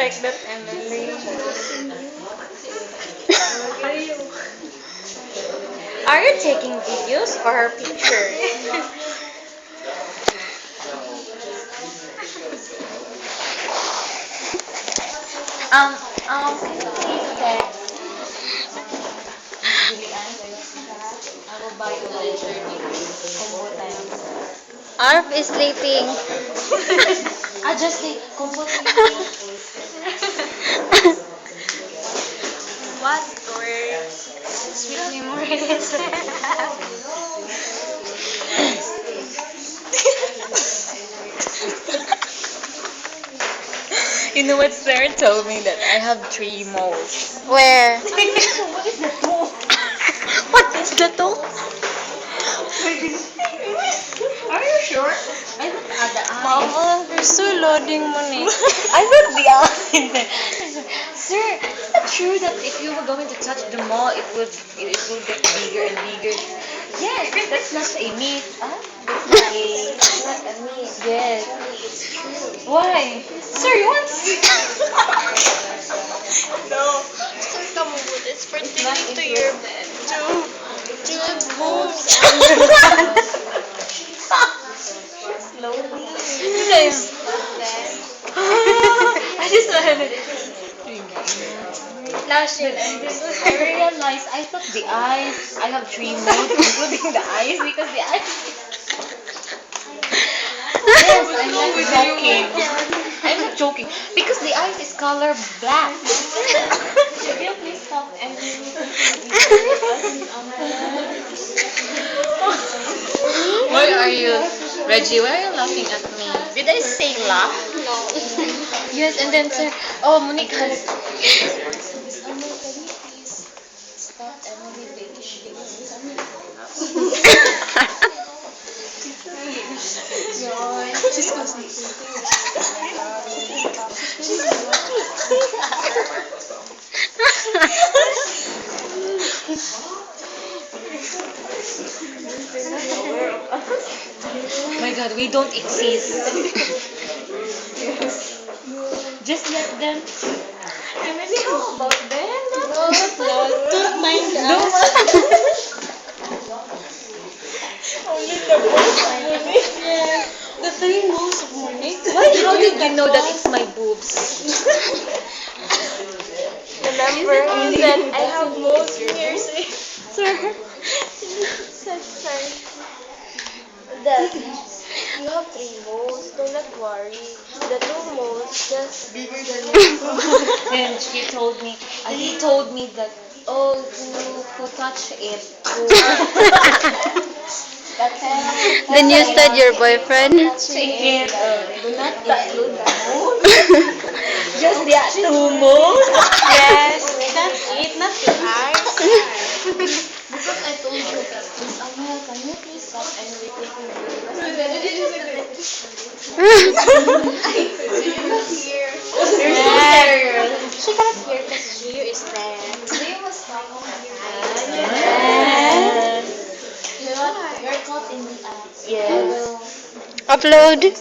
like that, Emily? Are you taking videos or her picture? Can you please text Julian? I will buy you one combo times. Arf is sleeping. Just the combo What words? Sweet memories. You know what Sarah told me that I have 3 moles. Where? What is the mole? What is the to? Are you sure? I thought the eye. Mama, you're so loading money. I thought the eye. Sir, is it true that if you were going to touch the mole, it will get bigger and bigger? Yes, that's not a myth. Huh? That's not a myth. Yes. It's true. Why? Sir, you want to see? No. Come on, it's pertaining to your boobs. Slowly. Guys. I just wanted I realized I thought the eyes. I have 3 moles, including the eyes, because the eyes. Yes, I'm not joking. I'm not joking because the eyes is color black. Could you please stop and Why are you, Reggie? Why are you laughing at me? Did I say laugh? Yes, and then sir, oh Monique has. My God, we don't exist. Just let them. I really know about them. No, don't mind us. Only the boobs of Monique. Yes. The 3 moles of Monique. Why? How did you know that it's my boobs? Remember, you said I have moles here. Sir. Sorry. That you have 3 moles. Do not worry. The 2 moles just bigger than Then she told me, he told me that, oh, who touch it. Then you said your boyfriend. Touching it. Do not include the mole. Just the 2 moles. Yes. That's it, not the eyes. Because I told you, Miss Amel, can you please stop and repeat She cannot hear because she is there. Yes. You're caught in the act. Yes. Upload. You're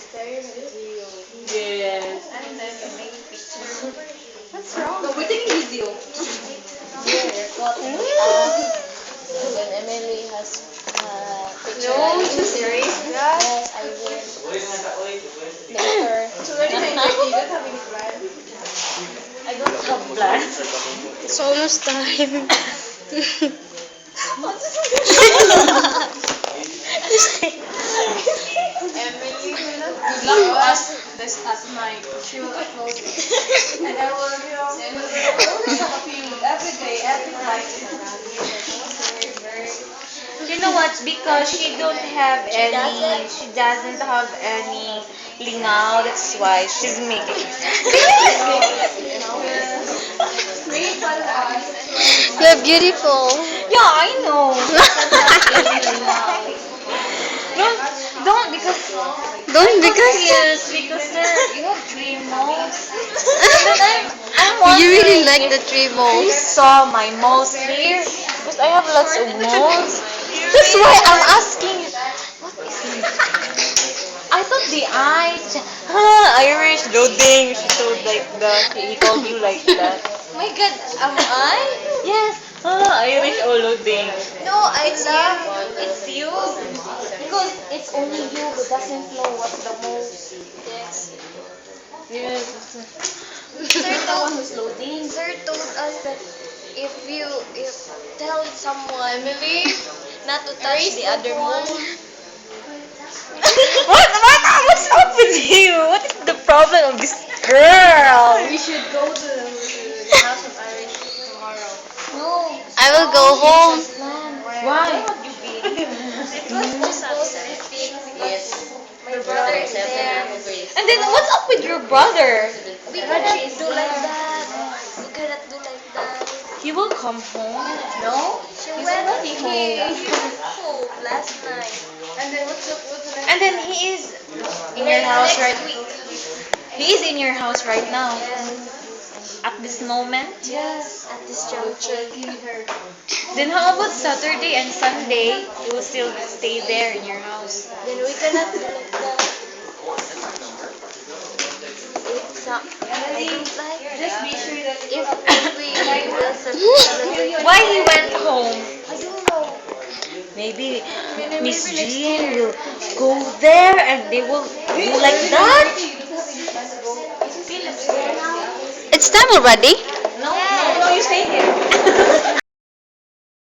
staring at the video. Yes. What's wrong? No, we're taking video. Yeah, you're caught in the act. When Emily has picture. No, just erase that. Yes, I will. Later. It's already 9:30. You don't have any plan. I don't have plans. It's almost time. Emily, good luck to us this at night. She will upload it. And I will send you every day, every night. You know what? Because she don't have any, she doesn't have any lingaw. That's why she's making. You're beautiful. Yeah, I know. Don't Don't because yes, because you have 3 moles. I'm you really wondering like the if 3 you moles. saw my moles here because I have lots of moles. That's why I'm asking. What is it? I thought the eyes. Irish loading. She told like that. He called you like that. My God, am I? Yes. Irish loading. No, it's you. Because it's only you who doesn't know what's the most. Yes. Yes. Sir told us that if tell someone not to touch the other one. What's up with you? What is the problem of this girl? We should go to the house of Irish tomorrow. No. I will go home. Why? It was just upset. Yes. My brother is there. And then what's up with your brother? We cannot do like that. We cannot do like that. He will come home. No? She went home last night. And then what's the next? And then he is in your house right. Next week. He is in your house right now. Yes. At this moment. Yes. At this juncture. Then how about Saturday and Sunday? You will still stay there in your house. Then we cannot do like that. It's I don't like Just be sure that if we will celebrate. Why he went home? I don't know. Maybe Miss Jean will go there and they will do like that. It's time already. No, you stay here.